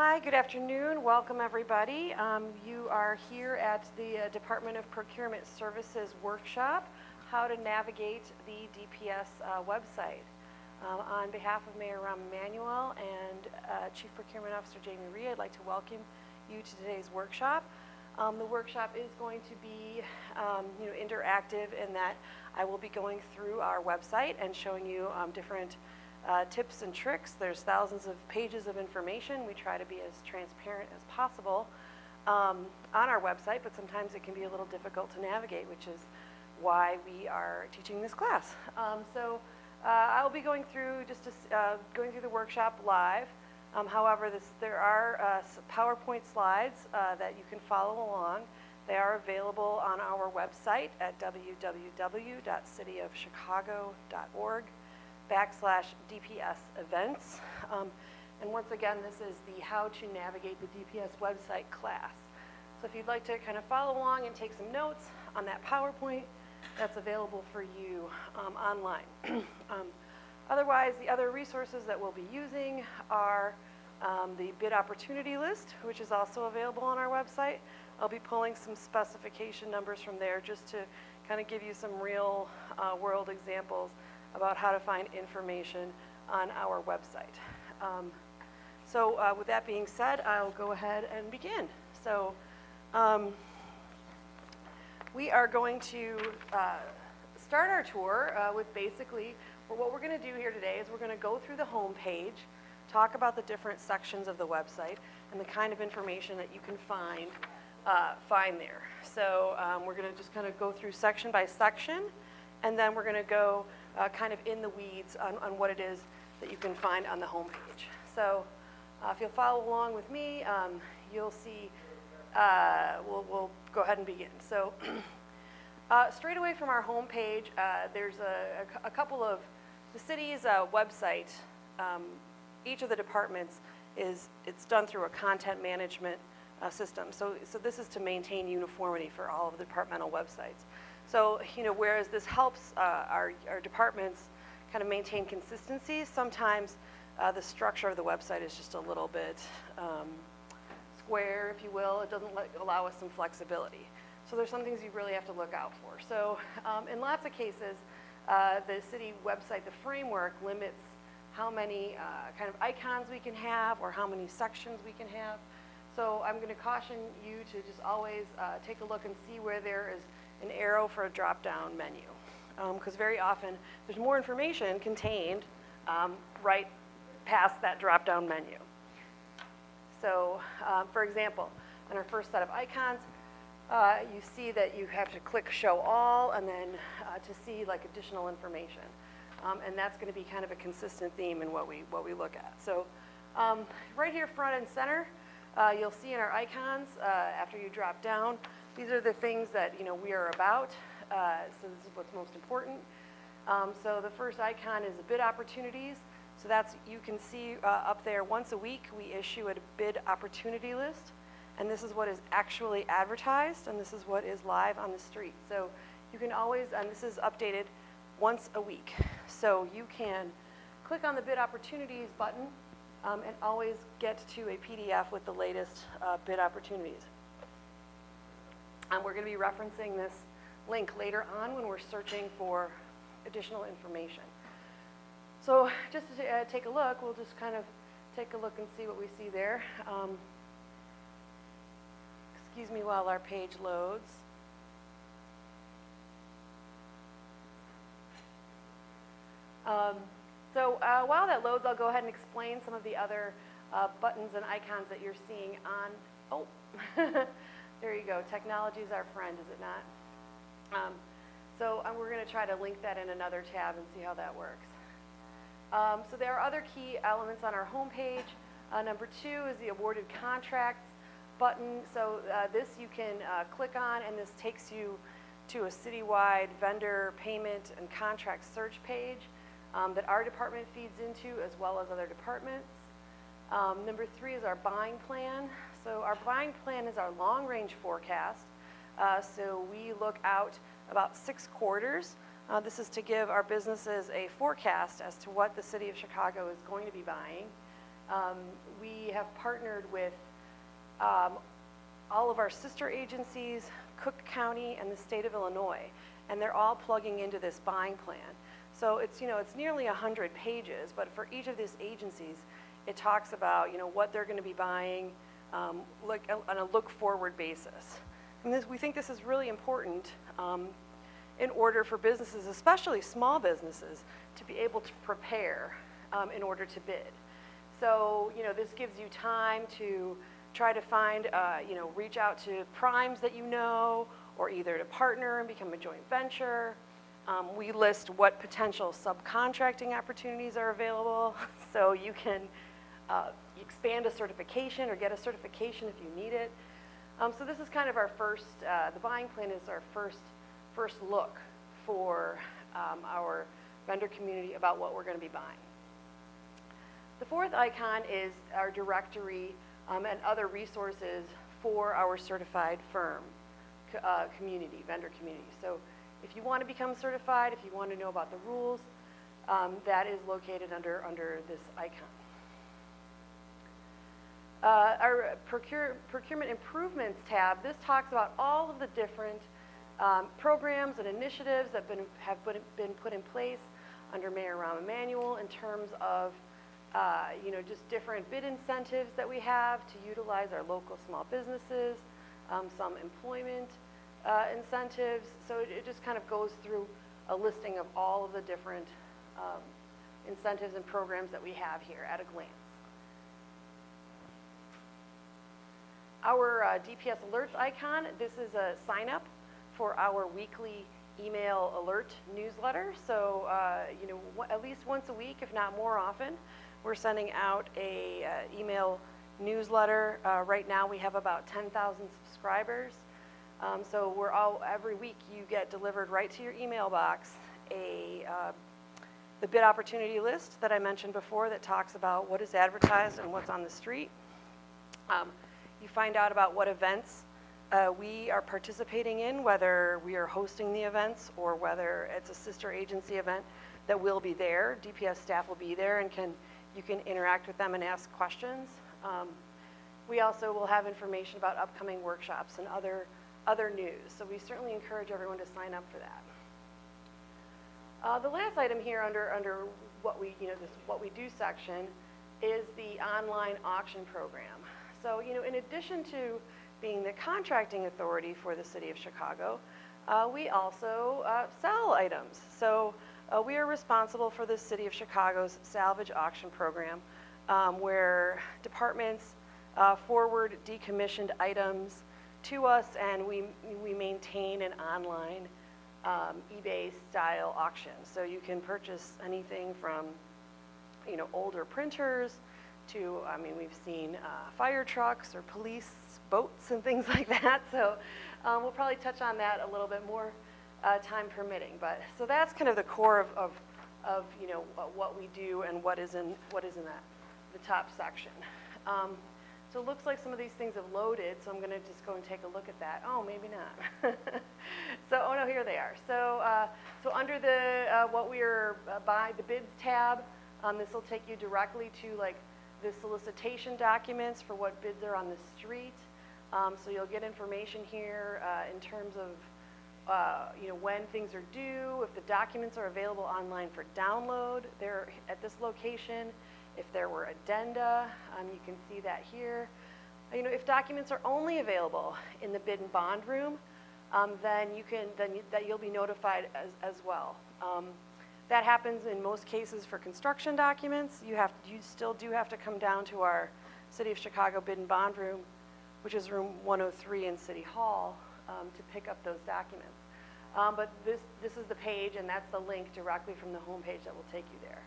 Hi, good afternoon. Welcome everybody. You are here at the Department of Procurement Services workshop, how to navigate the DPS website. On behalf of Mayor Rahm Emanuel and Chief Procurement Officer Jamie Rhee, I'd like to welcome you to today's workshop. The workshop is going to be interactive in that I will be going through our website and showing you different tips and tricks. There's thousands of pages of information. We try to be as transparent as possible on our website, but sometimes it can be a little difficult to navigate, which is why we are teaching this class. I'll be going through going through the workshop live. However, there are PowerPoint slides that you can follow along. They are available on our website at www.cityofchicago.org/DPS events. And once again, this is the How to Navigate the DPS website class. So if you'd like to kind of follow along and take some notes on that PowerPoint, that's available for you online. Otherwise, the other resources that we'll be using are the bid opportunity list, which is also available on our website. I'll be pulling some specification numbers from there just to kind of give you some real world examples about how to find information on our website. With that being said, I'll go ahead and begin. So we are going to start our tour with basically, what we're going to do here today is we're going to go through the home page, talk about the different sections of the website and the kind of information that you can find there. So we're going to just kind of go through section by section, and then we're going to go kind of in the weeds on what it is that you can find on the home page. So if you'll follow along with me, you'll see, we'll go ahead and begin. So straight away from our home page, there's a couple of the city's website. Each of the departments it's done through a content management system. So this is to maintain uniformity for all of the departmental websites. So whereas this helps our departments kind of maintain consistency, sometimes the structure of the website is just a little bit square, if you will. It doesn't allow us some flexibility. So there's some things you really have to look out for. So in lots of cases, the city website, the framework limits how many kind of icons we can have or how many sections we can have. So I'm going to caution you to just always take a look and see where there is an arrow for a drop-down menu. Because very often there's more information contained right past that drop-down menu. So for example, on our first set of icons, you see that you have to click Show All and then to see like additional information. And that's going to be kind of a consistent theme in what we look at. So right here front and center, you'll see in our icons after you drop down, these are the things that we are about. So this is what's most important. So the first icon is the bid opportunities. So that's, you can see up there, once a week we issue a bid opportunity list. And this is what is actually advertised, and this is what is live on the street. So you can always, and this is updated once a week. So you can click on the bid opportunities button and always get to a PDF with the latest bid opportunities. And we're going to be referencing this link later on when we're searching for additional information. So just to take a look, we'll just kind of take a look and see what we see there. Excuse me while our page loads. While that loads, I'll go ahead and explain some of the other buttons and icons that you're seeing on, oh, there you go. Technology is our friend, is it not? We're going to try to link that in another tab and see how that works. So there are other key elements on our home page. Number 2 is the awarded contracts button. So this you can click on, and this takes you to a citywide vendor payment and contract search page that our department feeds into, as well as other departments. Number 3 is our buying plan. So our buying plan is our long-range forecast. So we look out about 6 quarters. This is to give our businesses a forecast as to what the city of Chicago is going to be buying. We have partnered with all of our sister agencies, Cook County, and the state of Illinois, and they're all plugging into this buying plan. So it's, it's nearly 100 pages, but for each of these agencies, it talks about, what they're going to be buying, like on a look-forward basis. And we think this is really important in order for businesses, especially small businesses, to be able to prepare in order to bid. So, this gives you time to try to find, reach out to primes that or either to partner and become a joint venture. We list what potential subcontracting opportunities are available, so you can expand a certification or get a certification if you need it. So this is kind of our first, the buying plan is our first look for our vendor community about what we're going to be buying. The fourth icon is our directory and other resources for our certified firm community, vendor community. So if you want to become certified, if you want to know about the rules, that is located under this icon. Our Procurement Improvements tab, this talks about all of the different programs and initiatives that have been put in place under Mayor Rahm Emanuel in terms of just different bid incentives that we have to utilize our local small businesses, some employment incentives. So it just kind of goes through a listing of all of the different incentives and programs that we have here at a glance. Our DPS alerts icon, this is a sign up for our weekly email alert newsletter. So, at least once a week, if not more often, we're sending out a email newsletter. Right now we have about 10,000 subscribers. So every week you get delivered right to your email box the bid opportunity list that I mentioned before that talks about what is advertised and what's on the street. You find out about what events we are participating in, whether we are hosting the events or whether it's a sister agency event that will be there. DPS staff will be there and you can interact with them and ask questions. We also will have information about upcoming workshops and other news. So we certainly encourage everyone to sign up for that. The last item here under what we do section is the online auction program. So, in addition to being the contracting authority for the City of Chicago, we also sell items. So we are responsible for the City of Chicago's salvage auction program, where departments forward decommissioned items to us, and we maintain an online eBay-style auction. So you can purchase anything from, older printers to, we've seen fire trucks or police boats and things like that. So we'll probably touch on that a little bit more, time permitting. But so that's kind of the core of what we do and what is in the top section. So it looks like some of these things have loaded, so I'm going to just go and take a look at that. Oh, maybe not. So, oh no, here they are. So, so under the what we are by the bids tab, this will take you directly to the solicitation documents for what bids are on the street. So you'll get information here in terms of when things are due, if the documents are available online for download. They're at this location. If there were addenda, you can see that here. If documents are only available in the bid and bond room, then you'll be notified as well. That happens in most cases for construction documents. You still do have to come down to our City of Chicago bid and bond room, which is room 103 in City Hall, to pick up those documents. But this is the page, and that's the link directly from the home page that will take you there.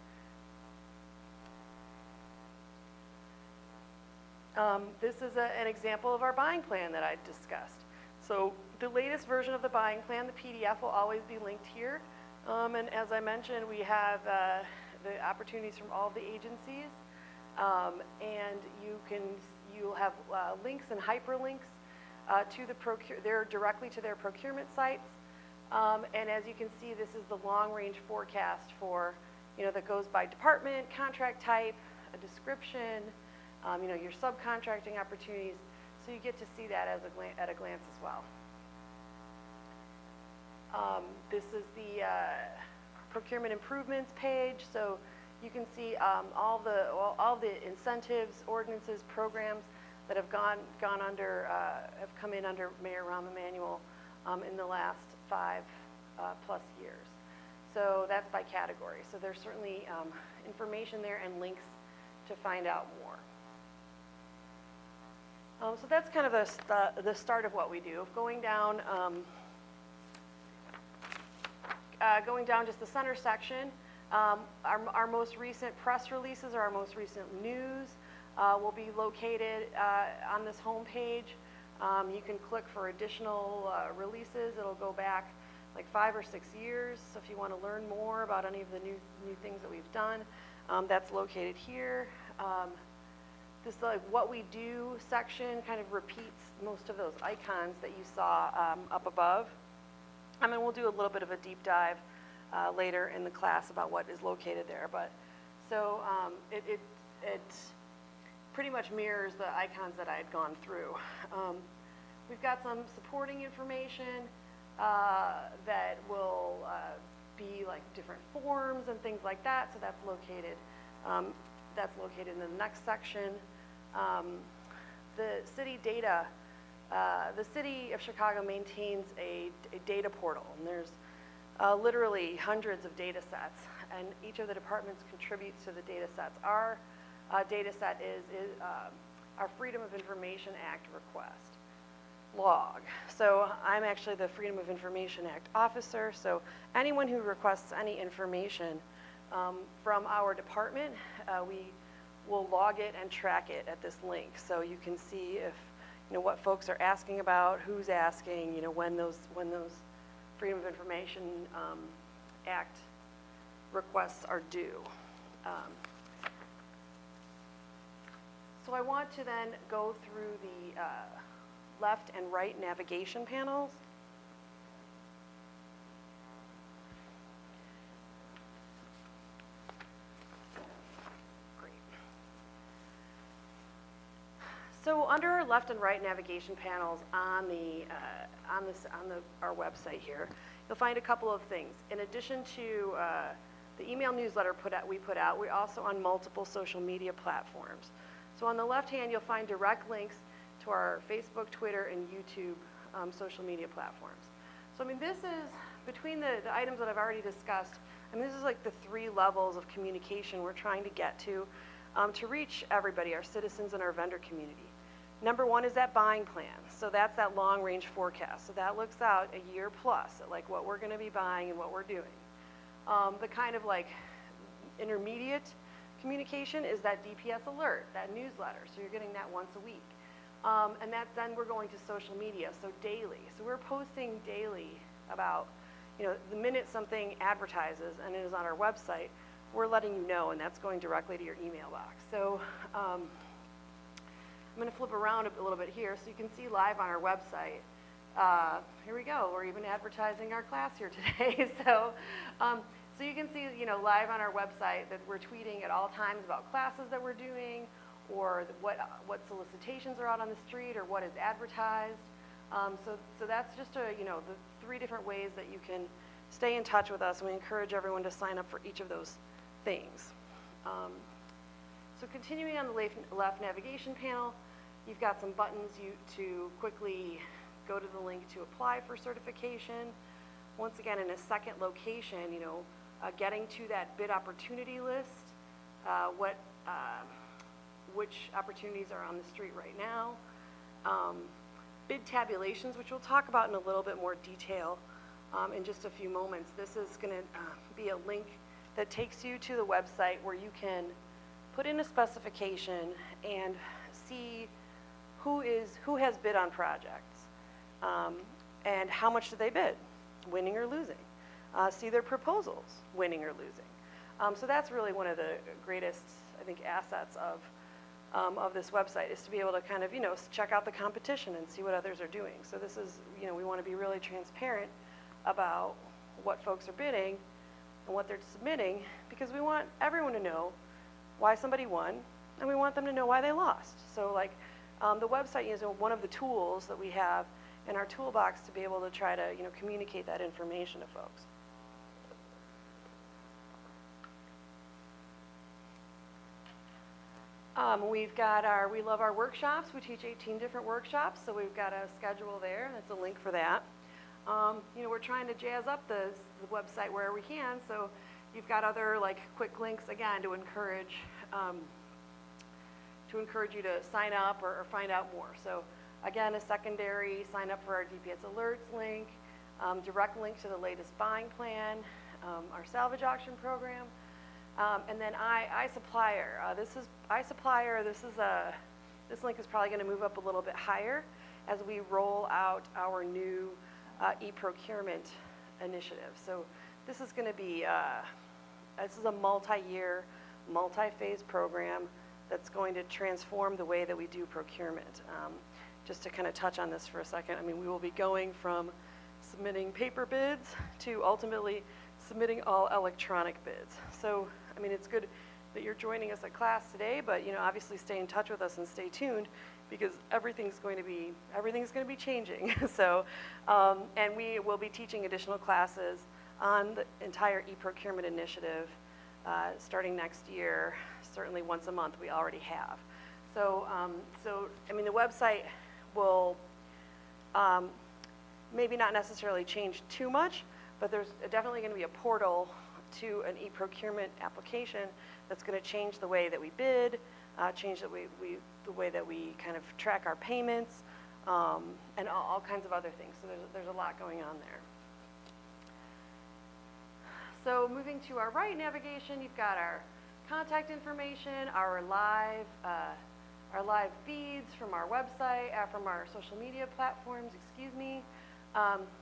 This is an example of our buying plan that I discussed. So the latest version of the buying plan, the PDF, will always be linked here. And as I mentioned, we have the opportunities from all the agencies, and you'll have links and hyperlinks to they're directly to their procurement sites. And as you can see, this is the long-range forecast for that goes by department, contract type, a description, you know, your subcontracting opportunities, so you get to see that at a glance as well. This is the Procurement Improvements page, so you can see all the incentives, ordinances, programs that have have come in under Mayor Rahm Emanuel in the last 5+ years. So that's by category. So there's certainly information there and links to find out more. So that's kind of the start of what we do. Going down just the center section, our most recent press releases or our most recent news will be located on this home page. You can click for additional releases. It'll go back like 5 or 6 years. So if you want to learn more about any of the new things that we've done, that's located here. This what we do section kind of repeats most of those icons that you saw up above. And we'll do a little bit of a deep dive later in the class about what is located there. But so it pretty much mirrors the icons that I had gone through. We've got some supporting information that will be like different forms and things like that. So that's located in the next section. The city data, the city of Chicago maintains a data portal, and there's literally hundreds of data sets, and each of the departments contributes to the data sets. Our data set is our Freedom of Information Act request log. So I'm actually the Freedom of Information Act officer, so anyone who requests any information from our department, we will log it and track it at this link. So you can see if, you know, what folks are asking about, who's asking, you know, when those Freedom of Information Act requests are due. So I want to then go through the left and right navigation panels. Great. So under our left and right navigation panels on our website here, you'll find a couple of things. In addition to the email newsletter we put out, we're also on multiple social media platforms. So on the left hand, you'll find direct links to our Facebook, Twitter, and YouTube social media platforms. So I mean, this is, between the items that I've already discussed, I mean, this is like the 3 levels of communication we're trying to get to reach everybody, our citizens and our vendor community. Number 1 is that buying plan. So that's that long range forecast. So that looks out a year plus at like what we're gonna be buying and what we're doing. The kind of like intermediate communication is that DPS alert, that newsletter. So you're getting that once a week. And then we're going to social media, so daily. So we're posting daily about, you know, the minute something advertises and it is on our website, we're letting you know, and that's going directly to your email box. So I'm going to flip around a little bit here so you can see live on our website. Here we go. We're even advertising our class here today. So you can see, you know, live on our website that we're tweeting at all times about classes that we're doing, or what solicitations are out on the street, or what is advertised. So that's just you know, the 3 different ways that you can stay in touch with us, and we encourage everyone to sign up for each of those things. So continuing on the left navigation panel, you've got some buttons to quickly go to the link to apply for certification. Once again, in a second location, you know, getting to that bid opportunity list, which opportunities are on the street right now. Bid tabulations, which we'll talk about in a little bit more detail in just a few moments. This is going to be a link that takes you to the website where you can put in a specification and see who has bid on projects and how much did they bid, winning or losing. See their proposals, winning or losing. So that's really one of the greatest, I think, assets of this website, is to be able to kind of, you know, check out the competition and see what others are doing. So this is, you know, we want to be really transparent about what folks are bidding and what they're submitting, because we want everyone to know why somebody won, and we want them to know why they lost. So like the website is one of the tools that we have in our toolbox to be able to try to communicate that information to folks. We love our workshops. We teach 18 different workshops, so we've got a schedule there. That's a link for that. We're trying to jazz up the website where we can, so you've got other like quick links again to encourage you to sign up or find out more. So again, a secondary sign up for our DPS alerts link, direct link to the latest buying plan, our salvage auction program. And then iSupplier. This link is probably going to move up a little bit higher as we roll out our new e-procurement initiative. So this is going to be this is a multi-year, multi-phase program that's going to transform the way that we do procurement. Just to kind of touch on this for a second, I mean, we will be going from submitting paper bids to ultimately submitting all electronic bids. So I mean, it's good that you're joining us at class today, but obviously stay in touch with us and stay tuned because everything's going to be changing. So, and we will be teaching additional classes on the entire e-procurement initiative starting next year. Certainly once a month we already have. So, I mean, the website will maybe not necessarily change too much, but there's definitely going to be a portal to an e-procurement application that's going to change the way that we bid, change the way that we kind of track our payments, and all kinds of other things. So there's a lot going on there. So moving to our right navigation, you've got our contact information, our live feeds from our website, from our social media platforms. Excuse me.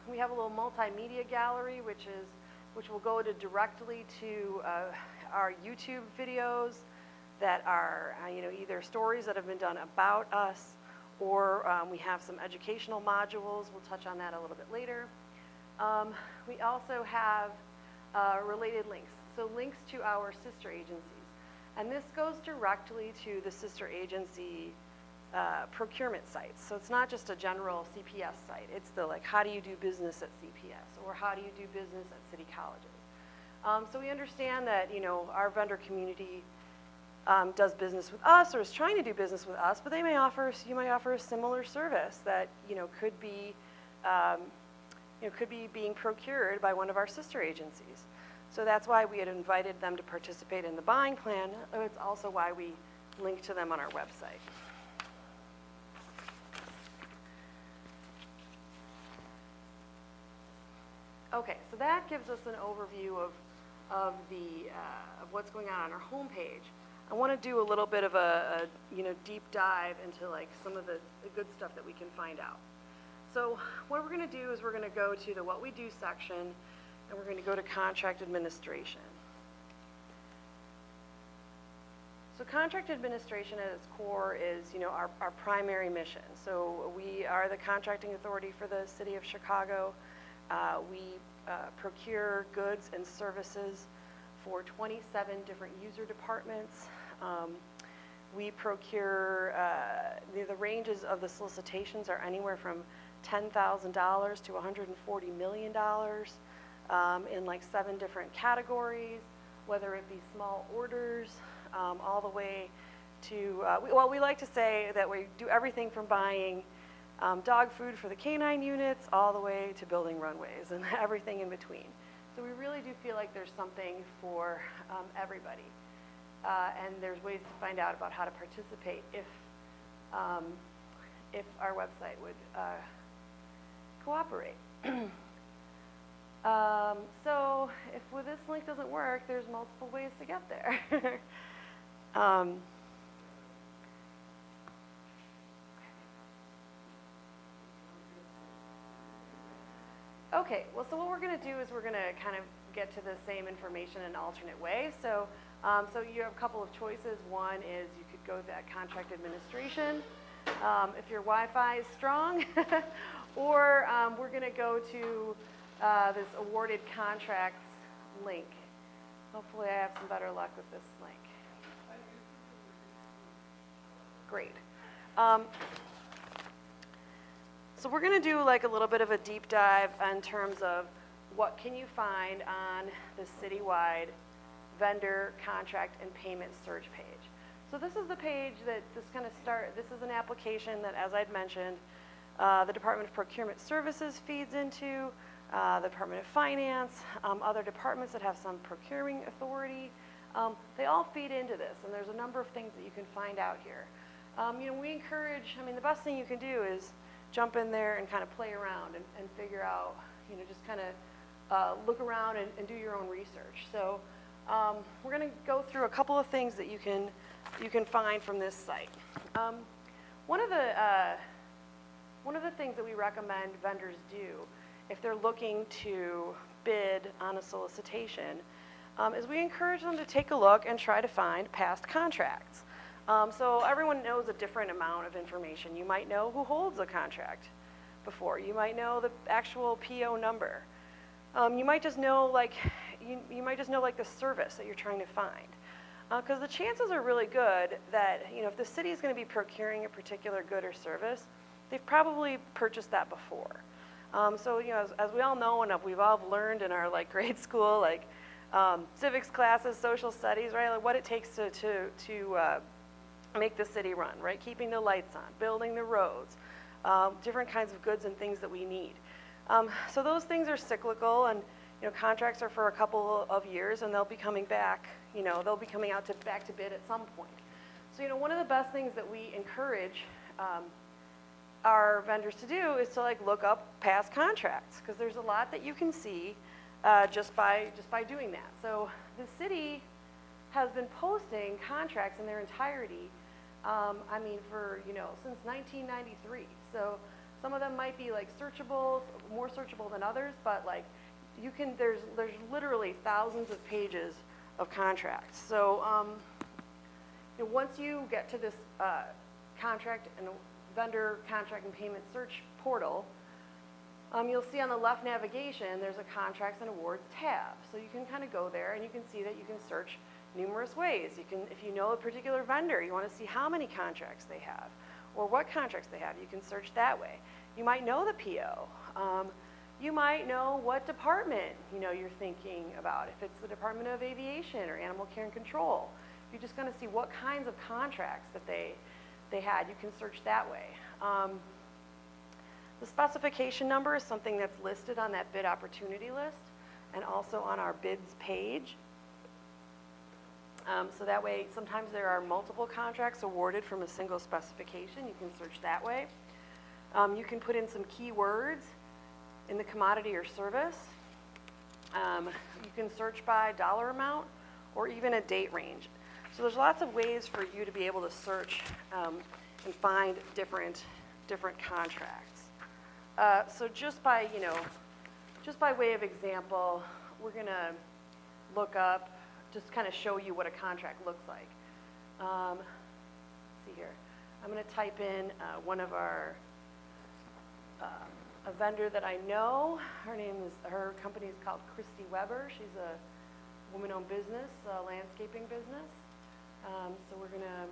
We have a little multimedia gallery, which will go directly to our YouTube videos that are either stories that have been done about us, or we have some educational modules. We'll touch on that a little bit later. We also have related links, so links to our sister agencies, and this goes directly to the sister agency procurement sites. So it's not just a general CPS site. It's the how do you do business at CPS, or how do you do business at city colleges. So we understand that our vendor community does business with us or is trying to do business with us, but you might offer a similar service that could be being procured by one of our sister agencies. So that's why we had invited them to participate in the buying plan. It's also why we link to them on our website. Okay, so that gives us an overview of what's going on our homepage. I want to do a little bit of a deep dive into some of the good stuff that we can find out. So what we're going to do is we're going to go to the What We Do section, and we're going to go to Contract Administration. So contract administration at its core is our primary mission. So we are the contracting authority for the city of Chicago. We procure goods and services for 27 different user departments. We procure, the ranges of the solicitations are anywhere from $10,000 to $140 million in 7 different categories, whether it be small orders all the way to, we like to say that we do everything from buying dog food for the canine units all the way to building runways and everything in between. So we really do feel like there's something for everybody. And there's ways to find out about how to participate if our website would cooperate. So if this link doesn't work, there's multiple ways to get there. Okay, well, so what we're going to do is we're going to kind of get to the same information in an alternate way. So, so you have a couple of choices. One is you could go to that contract administration if your Wi-Fi is strong, or we're going to go to this awarded contracts link. Hopefully I have some better luck with this link. Great. So we're going to do like a little bit of a deep dive in terms of what can you find on the citywide vendor contract and payment search page. So this is the page that this is an application that, as I'd mentioned, the Department of Procurement Services feeds into, the Department of Finance, other departments that have some procuring authority. They all feed into this, and there's a number of things that you can find out here. We encourage, the best thing you can do is jump in there and kind of play around and figure out, just kind of look around and do your own research. So we're going to go through a couple of things that you can find from this site. One of the things that we recommend vendors do if they're looking to bid on a solicitation is we encourage them to take a look and try to find past contracts. So everyone knows a different amount of information. You might know who holds a contract before. You might know the actual PO number. You might just know like the service that you're trying to find. Because the chances are really good that if the city is going to be procuring a particular good or service, they've probably purchased that before. So as we all know and we've all learned in our grade school civics classes, social studies, right? Like what it takes to make the city run, right? Keeping the lights on, building the roads, different kinds of goods and things that we need. So those things are cyclical, and contracts are for a couple of years, and they'll be coming back. They'll be coming out back to bid at some point. So one of the best things that we encourage our vendors to do is to look up past contracts, because there's a lot that you can see just by doing that. So the city has been posting contracts in their entirety, for since 1993. So some of them might be searchable, more searchable than others, but there's literally thousands of pages of contracts. So once you get to this contract and vendor contract and payment search portal, you'll see on the left navigation there's a contracts and awards tab. So you can kind of go there and you can see that you can search numerous ways. You can, if you know a particular vendor, you want to see how many contracts they have or what contracts they have, you can search that way. You might know the PO. You might know what department you're thinking about. If it's the Department of Aviation or Animal Care and Control, you're just going to see what kinds of contracts that they had. You can search that way. The specification number is something that's listed on that bid opportunity list and also on our bids page. So that way, sometimes there are multiple contracts awarded from a single specification. You can search that way. You can put in some keywords in the commodity or service. You can search by dollar amount or even a date range. So there's lots of ways for you to be able to search and find different contracts. So just by way of example, we're going to look up, just kind of show you what a contract looks like. Let's see here. I'm going to type in one of our a vendor that I know. Her company is called Christy Weber. She's a woman-owned business, landscaping business. So we're going to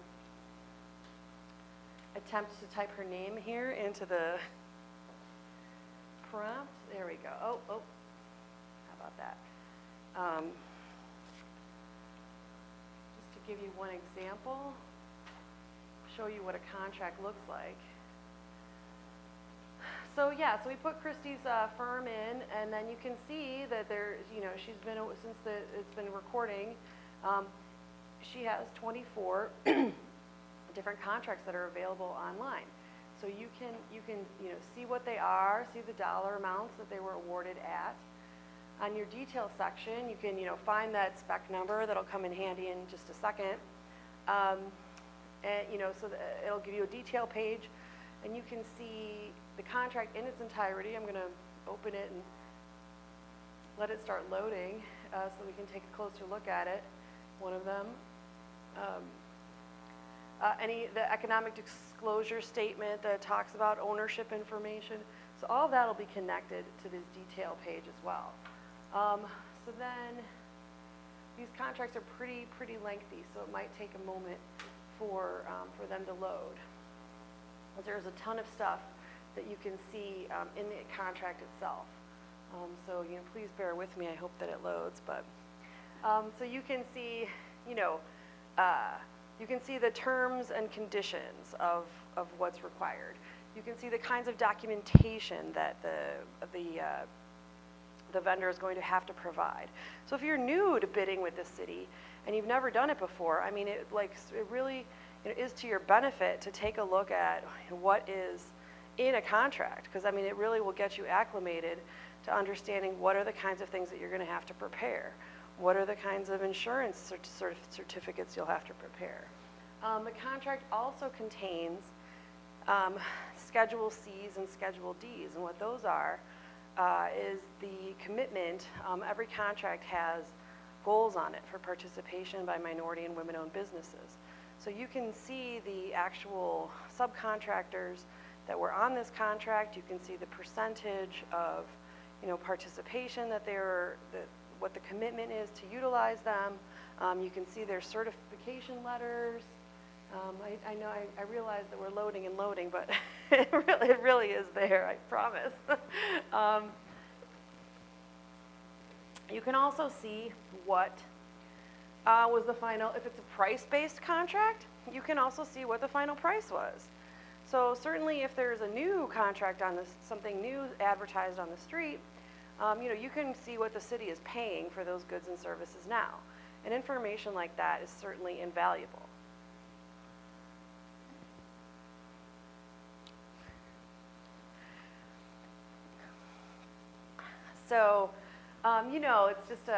attempt to type her name here into the prompt. There we go. Oh, how about that? Just to give you one example, show you what a contract looks like. So yeah, so we put Christy's firm in, and then you can see that she's been, since it's been recording, she has 24 different contracts that are available online. So you can see what they are, see the dollar amounts that they were awarded at. On your detail section, you can find that spec number that'll come in handy in just a second. And so it'll give you a detail page, and you can see the contract in its entirety. I'm going to open it and let it start loading so we can take a closer look at it. One of them. The economic disclosure statement that talks about ownership information. So all that will be connected to this detail page as well. So then these contracts are pretty lengthy, so it might take a moment for them to load. There's a ton of stuff that you can see in the contract itself. So please bear with me. I hope that it loads. But so you can see, you can see the terms and conditions of what's required. You can see the kinds of documentation that the vendor is going to have to provide. So if you're new to bidding with the city and you've never done it before, I mean, it really is to your benefit to take a look at what is in a contract, because I mean, it really will get you acclimated to understanding what are the kinds of things that you're going to have to prepare. What are the kinds of insurance certificates you'll have to prepare. The contract also contains Schedule C's and Schedule D's, and what those are is the commitment. Every contract has goals on it for participation by minority and women-owned businesses. So you can see the actual subcontractors that were on this contract. You can see the percentage of participation what the commitment is to utilize them. You can see their certification letters. I know I realize that we're loading and loading, but it really is there, I promise. You can also see what was the final, if it's a price-based contract, you can also see what the final price was. So certainly if there's a new contract on this, something new advertised on the street, you can see what the city is paying for those goods and services now. And information like that is certainly invaluable. So, it's just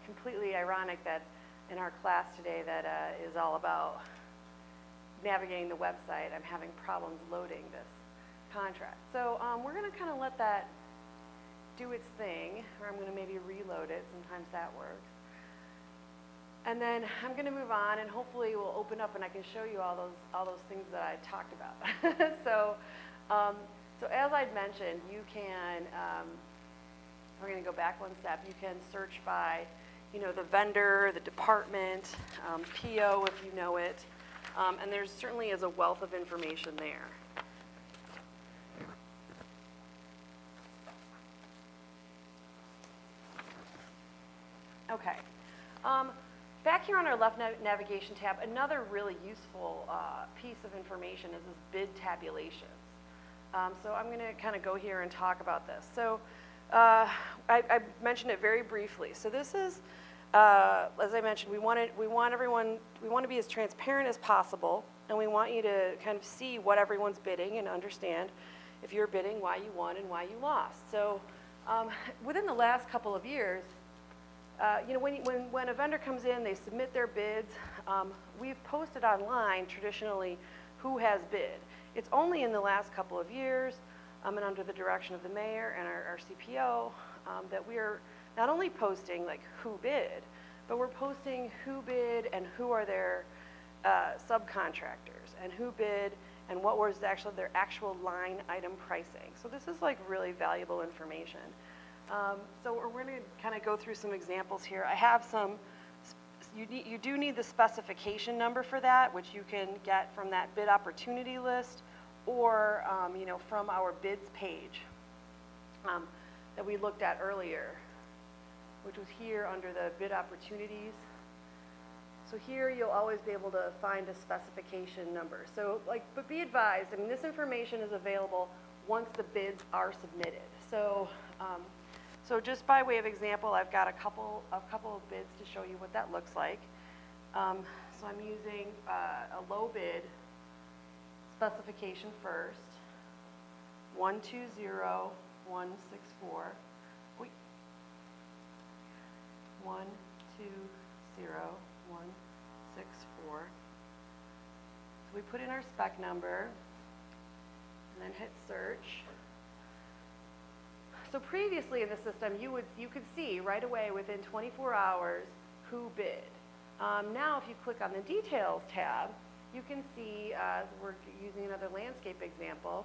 completely ironic that in our class today that is all about navigating the website, I'm having problems loading this contract. So we're going to kind of let that do its thing, or I'm going to maybe reload it. Sometimes that works. And then I'm going to move on, and hopefully we'll open up and I can show you all those things that I talked about. So as I'd mentioned, you can, we're going to go back one step. You can search by, the vendor, the department, PO if you know it, and there certainly is a wealth of information there. Okay. Back here on our left navigation tab, another really useful piece of information is this bid tabulation. So I'm going to kind of go here and talk about this. So I mentioned it very briefly. So this is, as I mentioned, we want to be as transparent as possible, and we want you to kind of see what everyone's bidding and understand if you're bidding why you won and why you lost. So within the last couple of years, when a vendor comes in, they submit their bids. We've posted online traditionally who has bid. It's only in the last couple of years, and under the direction of the mayor and our CPO, that we're not only posting like who bid, but we're posting who bid and who are their subcontractors, and who bid and what was actually their actual line item pricing. So this is like really valuable information. So we're going to kind of go through some examples here. I have some, you do need the specification number for that, which you can get from that bid opportunity list, or from our bids page that we looked at earlier, which was here under the bid opportunities. So here you'll always be able to find a specification number. So but be advised, I mean, this information is available once the bids are submitted. So so just by way of example, I've got a couple of bids to show you what that looks like. So I'm using a low bid specification first, 120164. Wait. 120164. So we put in our spec number and then hit search. So previously in the system, you could see right away within 24 hours who bid. Now, if you click on the details tab, you can see, we're using another landscape example,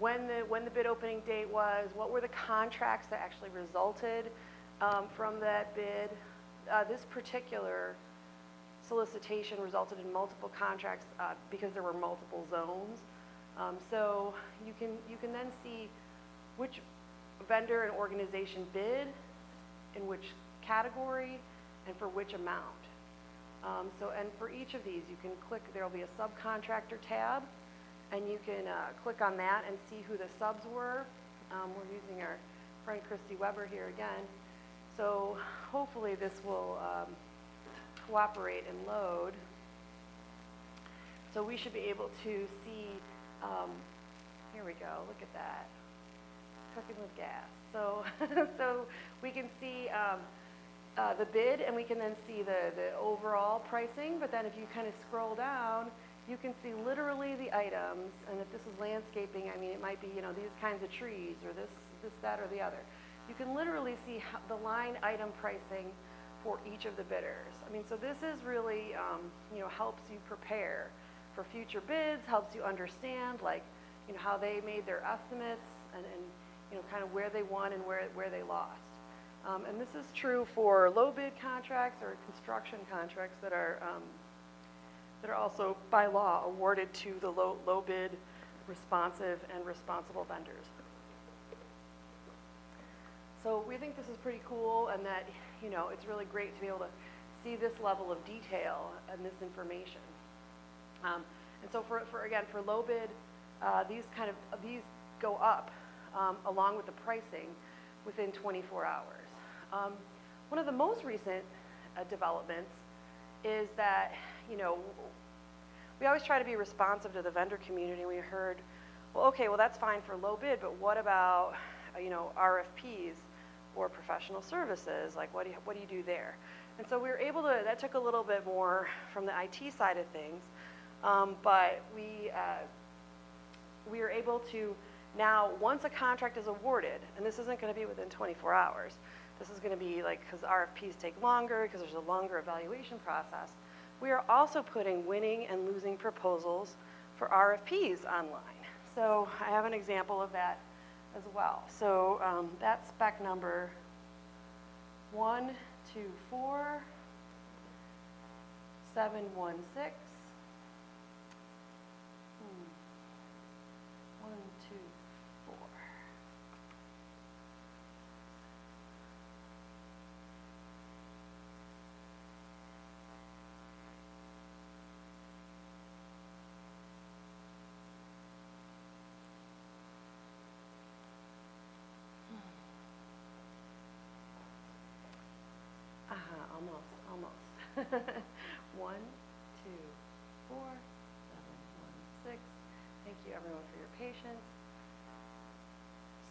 when the bid opening date was, what were the contracts that actually resulted from that bid. This particular solicitation resulted in multiple contracts because there were multiple zones. So you can then see which vendor and organization bid, in which category, and for which amount. And for each of these, you can click, there'll be a subcontractor tab, and you can click on that and see who the subs were. We're using our friend Christy Weber here again. So hopefully this will cooperate and load. So we should be able to see, here we go, look at that, cooking with gas. So, so we can see the bid, and we can then see the overall pricing, but then if you kind of scroll down, you can see literally the items, and if this is landscaping, I mean, it might be, you know, these kinds of trees, or this, that, or the other. You can literally see how the line item pricing for each of the bidders. I mean, so this is really, you know, helps you prepare for future bids, helps you understand, like, you know, how they made their estimates, and you know, kind of where they won and where they lost. And this is true for low bid contracts or construction contracts that are also by law awarded to the low bid, responsive, and responsible vendors. So we think this is pretty cool, and that, you know, it's really great to be able to see this level of detail and this information. And so for low bid, these go up along with the pricing within 24 hours. One of the most recent developments is that, you know, we always try to be responsive to the vendor community. We heard, well, okay, well, that's fine for low bid, but what about, you know, RFPs or professional services? Like, what do you do there? And so we were able to, that took a little bit more from the IT side of things, but we were able to now, once a contract is awarded, and this isn't going to be within 24 hours, this is going to be like, because RFPs take longer, because there's a longer evaluation process, we are also putting winning and losing proposals for RFPs online. So I have an example of that as well. So that's spec number 124716. 1, 2, 4. Almost. 1, 2, 4, 7, 1, 6. Thank you, everyone, for your patience.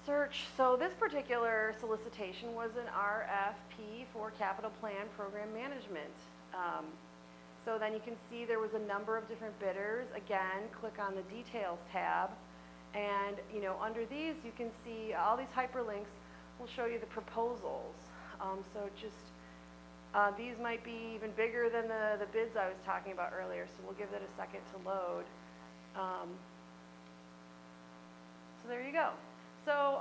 Search. So this particular solicitation was an RFP for capital plan program management. So then you can see there was a number of different bidders. Again, click on the details tab, and you know, under these you can see all these hyperlinks will show you the proposals. So just these might be even bigger than the bids I was talking about earlier. So we'll give it a second to load. So there you go. So,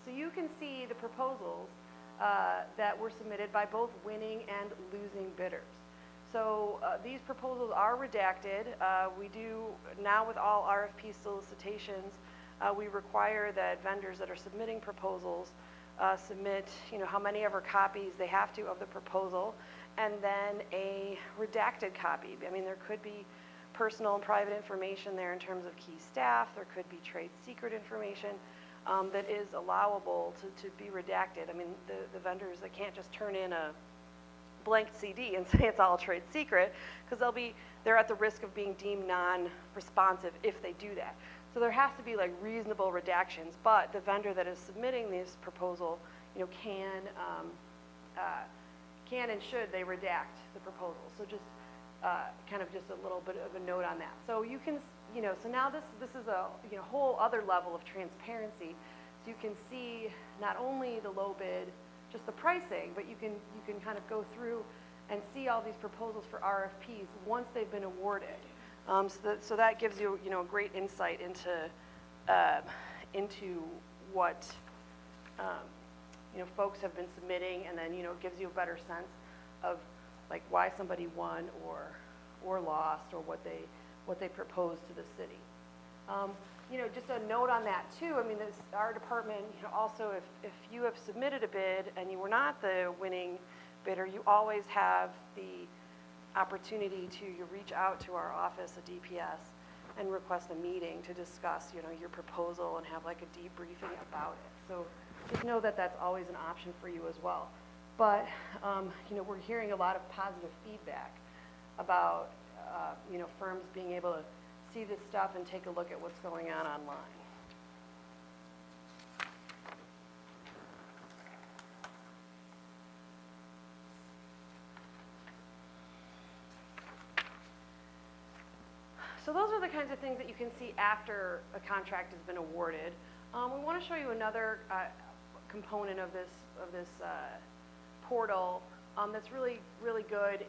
so you can see the proposals that were submitted by both winning and losing bidders. So these proposals are redacted. We do now with all RFP solicitations, we require that vendors that are submitting proposals submit, you know, how many ever copies they have to of the proposal, and then a redacted copy. I mean, there could be personal and private information there in terms of key staff. There could be trade secret information that is allowable to be redacted. I mean, the vendors, they can't just turn in a blank CD and say it's all trade secret, because they're at the risk of being deemed non-responsive if they do that. So there has to be like reasonable redactions, but the vendor that is submitting this proposal, you know, can and should they redact the proposal. So just kind of just a little bit of a note on that. So you can, you know, so now this is a, you know, whole other level of transparency. So you can see not only the low bid, just the pricing, but you can kind of go through and see all these proposals for RFPs once they've been awarded. So that gives you, you know, a great insight into what you know, folks have been submitting, and then, you know, gives you a better sense of like why somebody won or lost, or what they proposed to the city. You know, just a note on that too, I mean, our department, you know, also if you have submitted a bid and you were not the winning bidder, you always have the opportunity to reach out to our office at DPS and request a meeting to discuss, you know, your proposal and have like a debriefing about it. So just know that that's always an option for you as well. But, you know, we're hearing a lot of positive feedback about, you know, firms being able to see this stuff and take a look at what's going on online. So those are the kinds of things that you can see after a contract has been awarded. We want to show you another component of this portal that's really good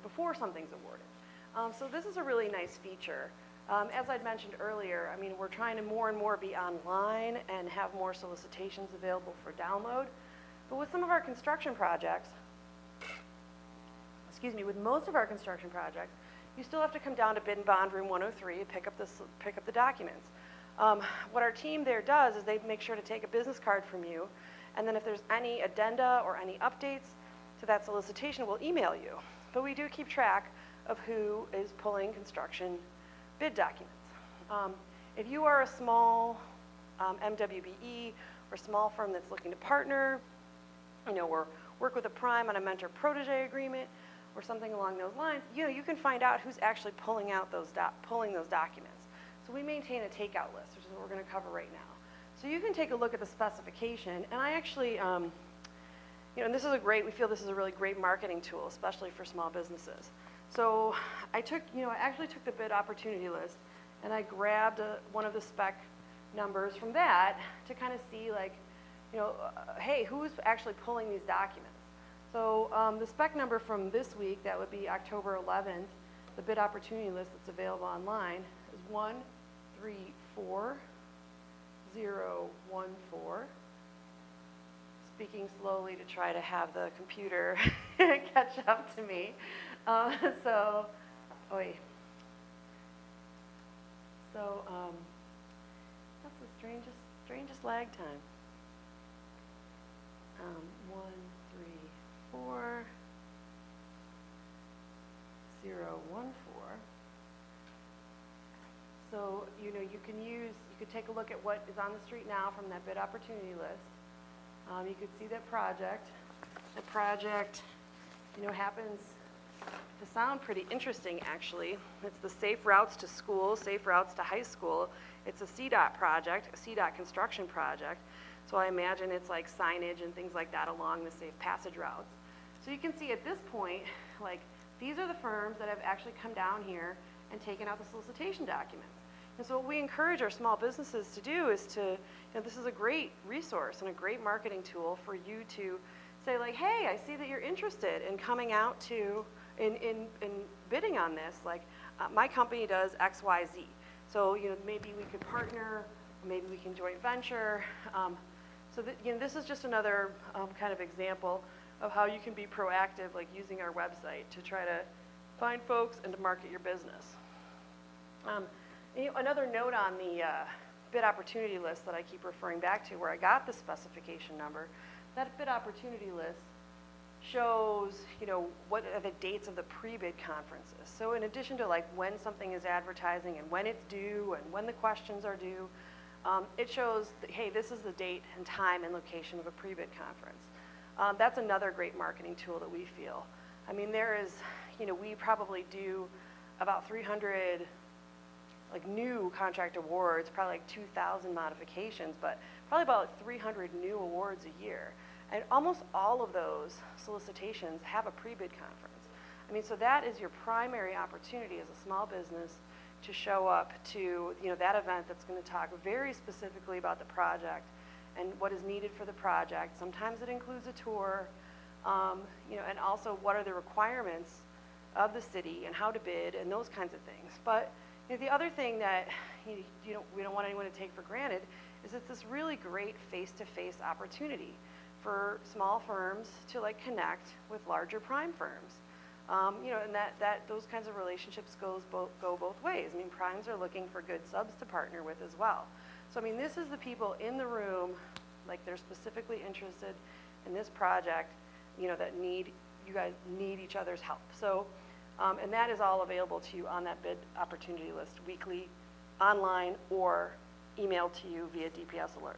before something's awarded. So this is a really nice feature. As I'd mentioned earlier, I mean, we're trying to more and more be online and have more solicitations available for download. But with some of our construction projects, with most of our construction projects, you still have to come down to Bid and Bond Room 103 and pick up the documents. What our team there does is they make sure to take a business card from you, and then if there's any addenda or any updates to that solicitation, we'll email you. But we do keep track of who is pulling construction bid documents. If you are a small MWBE or small firm that's looking to partner, you know, or work with a prime on a mentor-protege agreement, or something along those lines, you know, you can find out who's actually pulling those documents. So we maintain a takeout list, which is what we're going to cover right now. So you can take a look at the specification, and I actually, you know, and this is we feel this is a really great marketing tool, especially for small businesses. So I actually took the bid opportunity list, and I grabbed one of the spec numbers from that to kind of see, like, you know, hey, who's actually pulling these documents? So the spec number from this week, that would be October 11th, the bid opportunity list that's available online is 134014. Speaking slowly to try to have the computer catch up to me. That's the strangest lag time. 134014. So, you know, you could take a look at what is on the street now from that bid opportunity list. You could see that project. The project, you know, happens to sound pretty interesting, actually. It's the Safe Routes to School, Safe Routes to High School. It's a CDOT project, a CDOT construction project. So I imagine it's like signage and things like that along the safe passage routes. So you can see at this point, like, these are the firms that have actually come down here and taken out the solicitation documents. And so what we encourage our small businesses to do is to, you know, this is a great resource and a great marketing tool for you to say, like, hey, I see that you're interested in coming out to, in bidding on this. Like, my company does X, Y, Z. So, you know, maybe we could partner, maybe we can joint venture. So that, you know, this is just another kind of example of how you can be proactive, like using our website to try to find folks and to market your business. You know, another note on the bid opportunity list that I keep referring back to, where I got the specification number, that bid opportunity list shows, you know, what are the dates of the pre-bid conferences. So in addition to like when something is advertising and when it's due and when the questions are due, it shows that, hey, this is the date and time and location of a pre-bid conference. That's another great marketing tool that we feel. I mean, there is, you know, we probably do about 300 like new contract awards, probably like 2,000 modifications, but probably about 300 new awards a year. And almost all of those solicitations have a pre-bid conference. I mean, so that is your primary opportunity as a small business to show up to, you know, that event that's going to talk very specifically about the project and what is needed for the project. Sometimes it includes a tour, you know, and also what are the requirements of the city and how to bid and those kinds of things. But you know, the other thing that we don't want anyone to take for granted is it's this really great face-to-face opportunity for small firms to like connect with larger prime firms. You know, and those kinds of relationships go both ways. I mean, primes are looking for good subs to partner with as well. So, I mean, this is the people in the room, like they're specifically interested in this project, you know, that you guys need each other's help. So, and that is all available to you on that bid opportunity list weekly, online, or emailed to you via DPS alerts.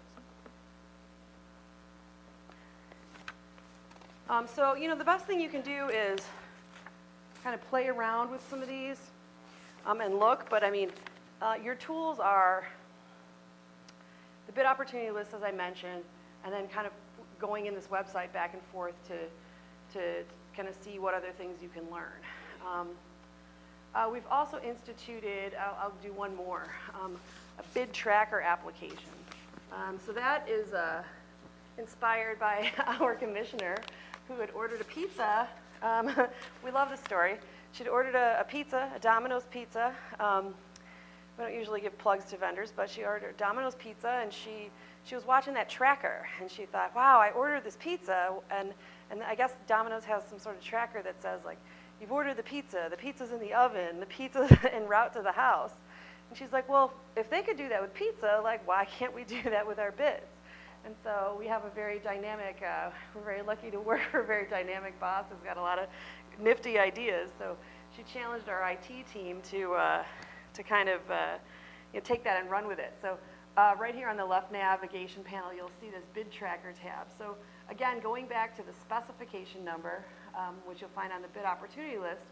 So, you know, the best thing you can do is kind of play around with some of these and look, but I mean, your tools are the bid opportunity list, as I mentioned, and then kind of going in this website back and forth to kind of see what other things you can learn. We've also instituted, I'll do one more, a bid tracker application. So that is inspired by our commissioner who had ordered a pizza. We love the story. She'd ordered a pizza, a Domino's pizza. We don't usually give plugs to vendors, but she ordered Domino's pizza, and she was watching that tracker, and she thought, wow, I ordered this pizza, and I guess Domino's has some sort of tracker that says, like, you've ordered the pizza's in the oven, the pizza's en route to the house. And she's like, well, if they could do that with pizza, like, why can't we do that with our bids? And so we have a very dynamic, we're very lucky to work for a very dynamic boss who's got a lot of nifty ideas. So she challenged our IT team to kind of you know, take that and run with it. So right here on the left navigation panel, you'll see this bid tracker tab. So again, going back to the specification number, which you'll find on the bid opportunity list,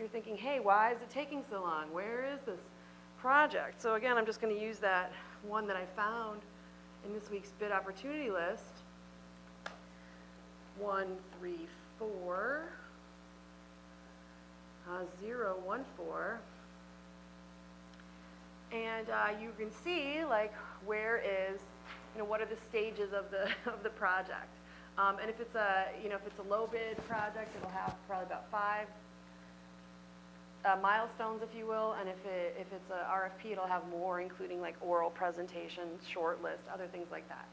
you're thinking, hey, why is it taking so long? Where is this project? So again, I'm just going to use that one that I found in this week's bid opportunity list, 134-014. And you can see, like, where is, you know, what are the stages of the project. And if it's a, you know, if it's a low bid project, it'll have probably about 5 milestones, if you will. And if it's a RFP, it'll have more, including like oral presentations, short list, other things like that.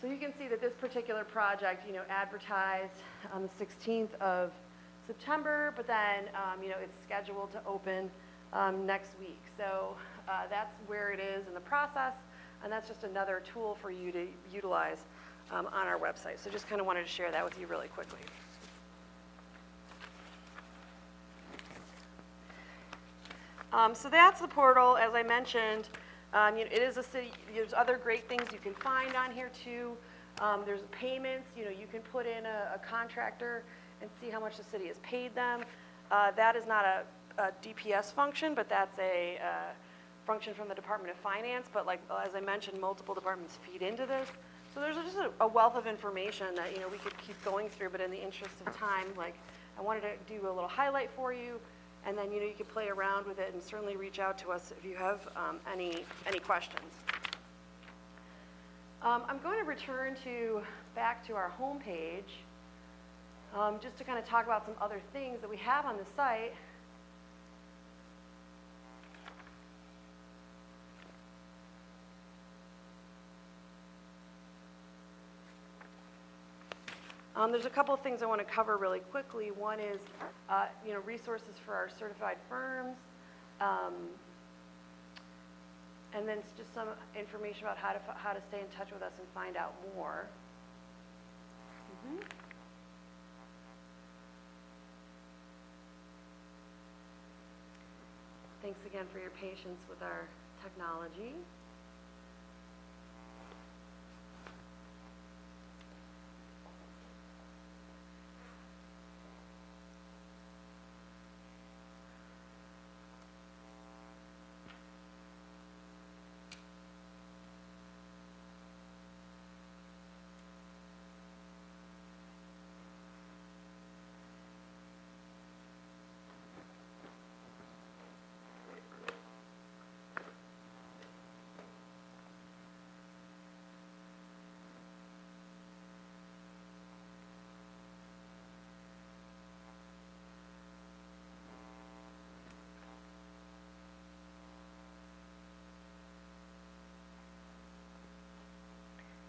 So you can see that this particular project, you know, advertised on the 16th of September, but then, you know, it's scheduled to open next week. So that's where it is in the process, and that's just another tool for you to utilize on our website. So just kind of wanted to share that with you really quickly. So that's the portal. As I mentioned, you know, it is a city. There's other great things you can find on here too. There's payments. You know, you can put in a contractor and see how much the city has paid them. That is not a DPS function, but that's a function from the Department of Finance. But like, as I mentioned, multiple departments feed into this. So there's just a wealth of information that, you know, we could keep going through, but in the interest of time, like, I wanted to do a little highlight for you, and then, you know, you could play around with it and certainly reach out to us if you have any questions. I'm going to return back to our home page just to kind of talk about some other things that we have on the site. There's a couple of things I want to cover really quickly. One is, you know, resources for our certified firms, and then just some information about how to stay in touch with us and find out more. Thanks again for your patience with our technology.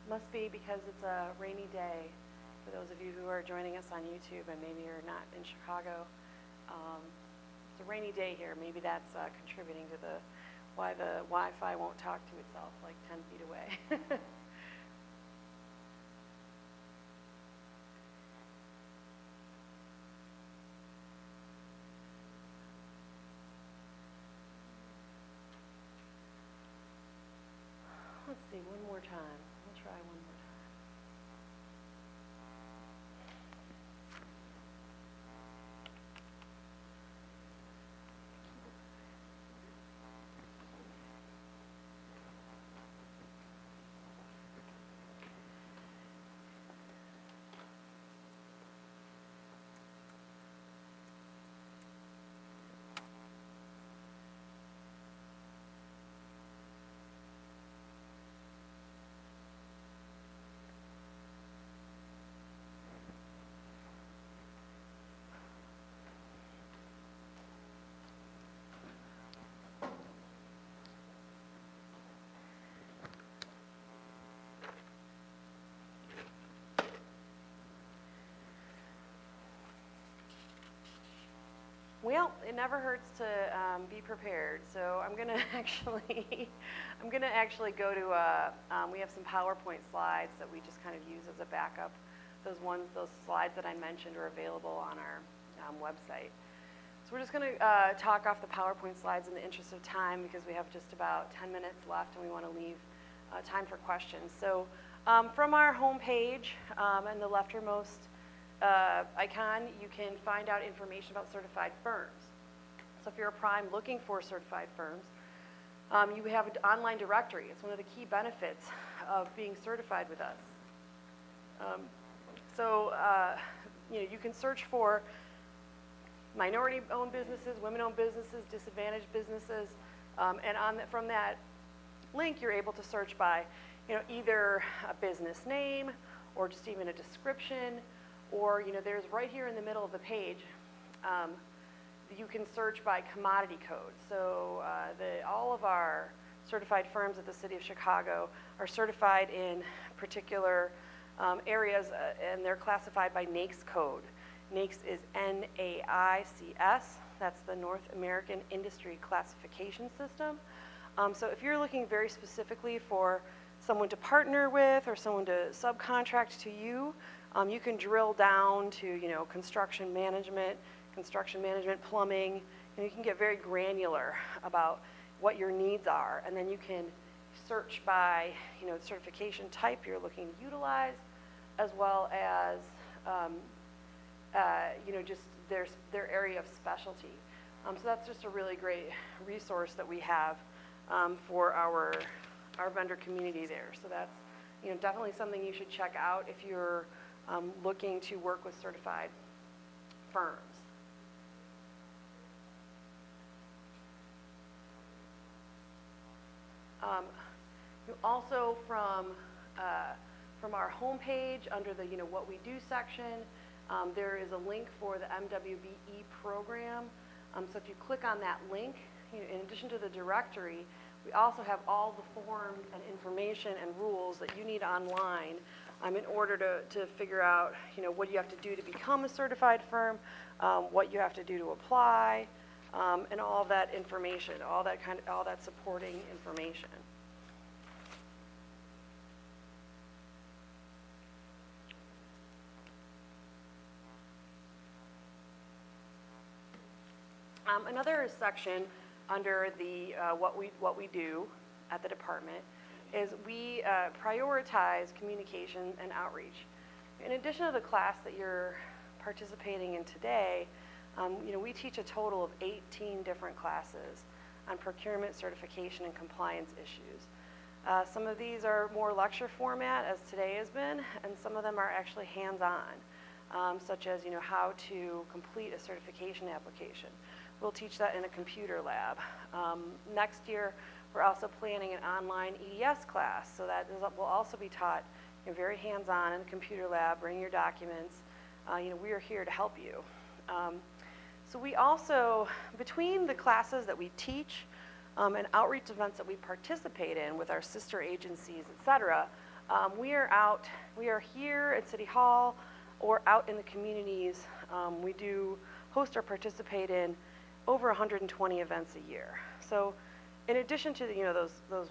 Must be because it's a rainy day for those of you who are joining us on YouTube and maybe you're not in Chicago. It's a rainy day here. Maybe that's contributing to why the Wi-Fi won't talk to itself like 10 feet away. Let's see, one more time. We'll try one more time. Well, it never hurts to be prepared. So I'm gonna actually go to. We have some PowerPoint slides that we just kind of use as a backup. Those slides that I mentioned are available on our website. So we're just gonna talk off the PowerPoint slides in the interest of time because we have just about 10 minutes left and we want to leave time for questions. So from our home page and the leftermost icon, you can find out information about certified firms. So if you're a prime looking for certified firms, you have an online directory. It's one of the key benefits of being certified with us. You can search for minority-owned businesses, women-owned businesses, disadvantaged businesses, and from that link, you're able to search by, either a business name or just even a description. Or, there's right here in the middle of the page, you can search by commodity code. So all of our certified firms at the City of Chicago are certified in particular areas, and they're classified by NAICS code. NAICS is N-A-I-C-S. That's the North American Industry Classification System. So if you're looking very specifically for someone to partner with or someone to subcontract to you, you can drill down to, construction management, plumbing, and you can get very granular about what your needs are. And then you can search by, certification type you're looking to utilize, as well as, just their area of specialty. So that's just a really great resource that we have for our vendor community there. So that's, definitely something you should check out if you're looking to work with certified firms. Also from our homepage under the what we do section, there is a link for the MWBE program. So if you click on that link, in addition to the directory, we also have all the forms and information and rules that you need online in order to figure out, what you have to do to become a certified firm, what you have to do to apply, and all of that information, all that supporting information. Another section under the what we do at the department is we prioritize communication and outreach. In addition to the class that you're participating in today, we teach a total of 18 different classes on procurement, certification, and compliance issues. Some of these are more lecture format, as today has been, and some of them are actually hands-on, such as how to complete a certification application. We'll teach that in a computer lab. Next year, we're also planning an online EDS class, so that will also be taught very hands-on in the computer lab. Bring your documents. We are here to help you. So we also, between the classes that we teach and outreach events that we participate in with our sister agencies, et cetera, We are here at City Hall or out in the communities. We do host or participate in over 120 events a year. So in addition to those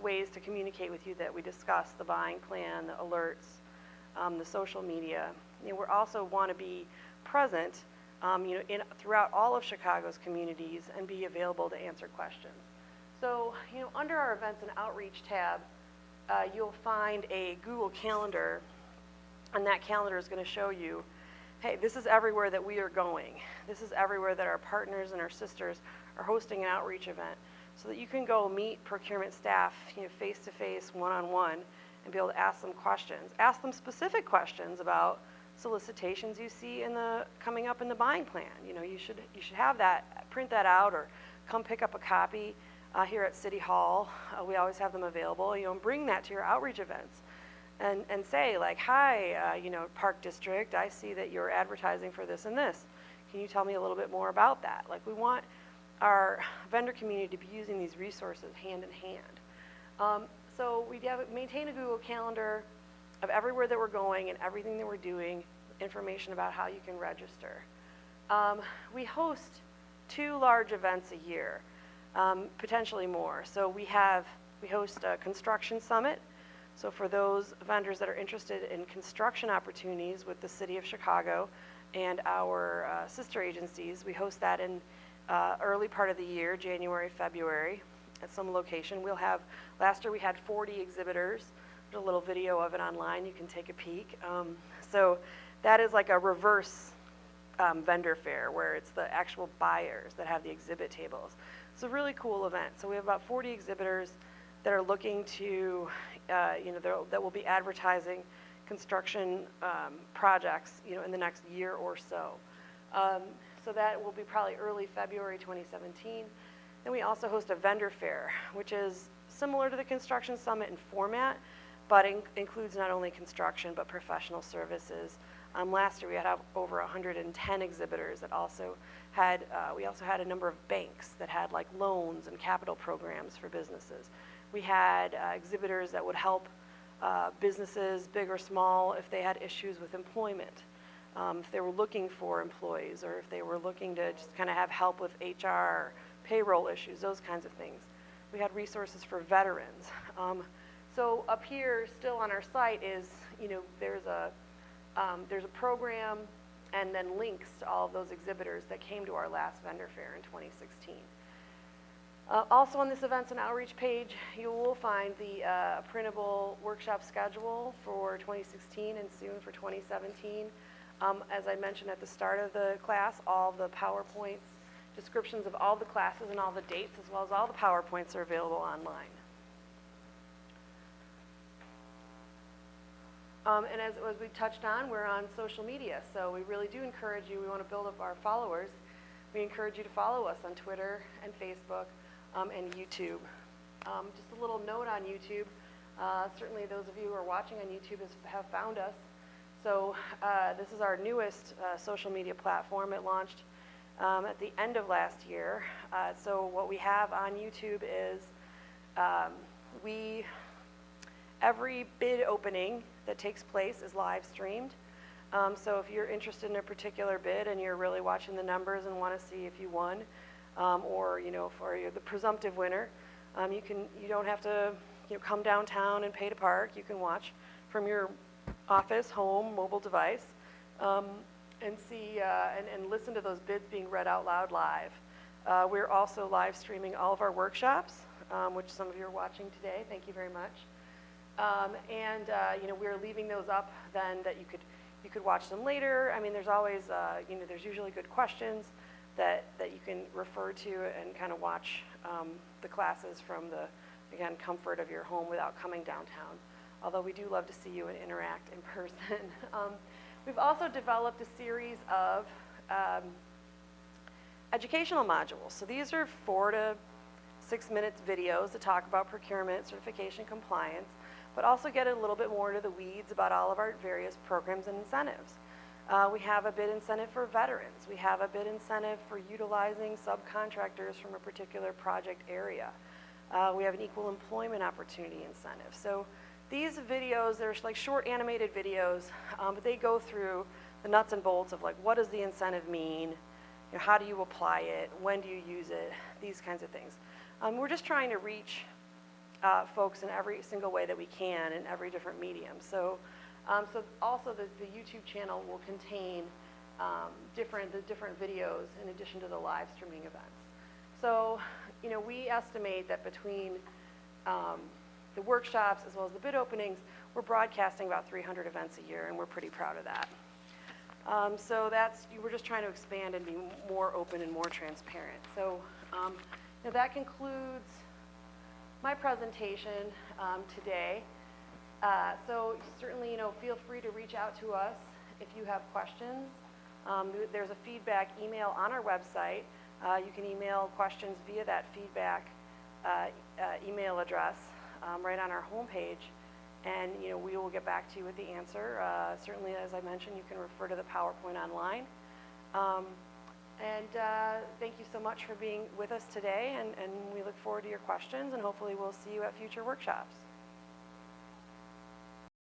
ways to communicate with you that we discussed, the buying plan, the alerts, the social media, we also want to be present throughout all of Chicago's communities and be available to answer questions. So under our events and outreach tab, you'll find a Google Calendar, and that calendar is going to show you, hey, this is everywhere that we are going. This is everywhere that our partners and our sisters are hosting an outreach event, so that you can go meet procurement staff face-to-face, one-on-one, and be able to ask them questions. Ask them specific questions about solicitations you see coming up in the buying plan. You should have that, print that out, or come pick up a copy here at City Hall. We always have them available. And bring that to your outreach events, and say like, hi, Park District, I see that you're advertising for this and this. Can you tell me a little bit more about that? Like, we want our vendor community to be using these resources hand in hand. So we maintain a Google Calendar of everywhere that we're going and everything that we're doing, information about how you can register. We host 2 large events a year, potentially more. So we host a construction summit. So for those vendors that are interested in construction opportunities with the City of Chicago and our sister agencies, we host that in early part of the year, January, February, at some location. Last year we had 40 exhibitors. There's a little video of it online. You can take a peek. So that is like a reverse vendor fair, where it's the actual buyers that have the exhibit tables. It's a really cool event. So we have about 40 exhibitors that are looking to, that will be advertising construction projects, in the next year or so. So that will be probably early February 2017. Then we also host a vendor fair, which is similar to the Construction Summit in format, but includes not only construction but professional services. Last year we had over 110 exhibitors that also had, we also had a number of banks that had like loans and capital programs for businesses. We had exhibitors that would help businesses, big or small, if they had issues with employment, if they were looking for employees, or if they were looking to just kind of have help with HR, payroll issues, those kinds of things. We had resources for veterans. So up here, still on our site, is there's a program and then links to all of those exhibitors that came to our last vendor fair in 2016. Also on this events and outreach page, you will find the printable workshop schedule for 2016 and soon for 2017. As I mentioned at the start of the class, all the PowerPoints, descriptions of all the classes and all the dates, as well as all the PowerPoints, are available online. And as we touched on, we're on social media, so we really do encourage you. We want to build up our followers. We encourage you to follow us on Twitter and Facebook and YouTube. Just a little note on YouTube. Certainly those of you who are watching on YouTube have found us. So this is our newest social media platform. It launched at the end of last year. So what we have on YouTube is every bid opening that takes place is live streamed. So if you're interested in a particular bid and you're really watching the numbers and want to see if you won, or for the presumptive winner, you don't have to come downtown and pay to park. You can watch from your office, home, mobile device, and see and listen to those bids being read out loud live. We're also live streaming all of our workshops, which some of you are watching today. Thank you very much. We're leaving those up then that you could watch them later. I mean, there's always there's usually good questions that you can refer to and kind of watch the classes from the, again, comfort of your home without coming downtown. Although we do love to see you and interact in person. We've also developed a series of educational modules. So these are 4 to 6 minutes videos to talk about procurement, certification, compliance, but also get a little bit more into the weeds about all of our various programs and incentives. We have a bid incentive for veterans. We have a bid incentive for utilizing subcontractors from a particular project area. We have an equal employment opportunity incentive. So these videos, they're like short animated videos, but they go through the nuts and bolts of like, what does the incentive mean? You know, how do you apply it? When do you use it? These kinds of things. We're just trying to reach folks in every single way that we can in every different medium. So, also the YouTube channel will contain the different videos in addition to the live streaming events. So, you know, we estimate that between the workshops as well as the bid openings, we're broadcasting about 300 events a year, and we're pretty proud of that. So we're just trying to expand and be more open and more transparent. So you know, that concludes my presentation today. So certainly, you know, feel free to reach out to us if you have questions. There's a feedback email on our website. You can email questions via that feedback email address right on our homepage, and you know, we will get back to you with the answer. Certainly, as I mentioned, you can refer to the PowerPoint online. Thank you so much for being with us today, and we look forward to your questions, and hopefully we'll see you at future workshops.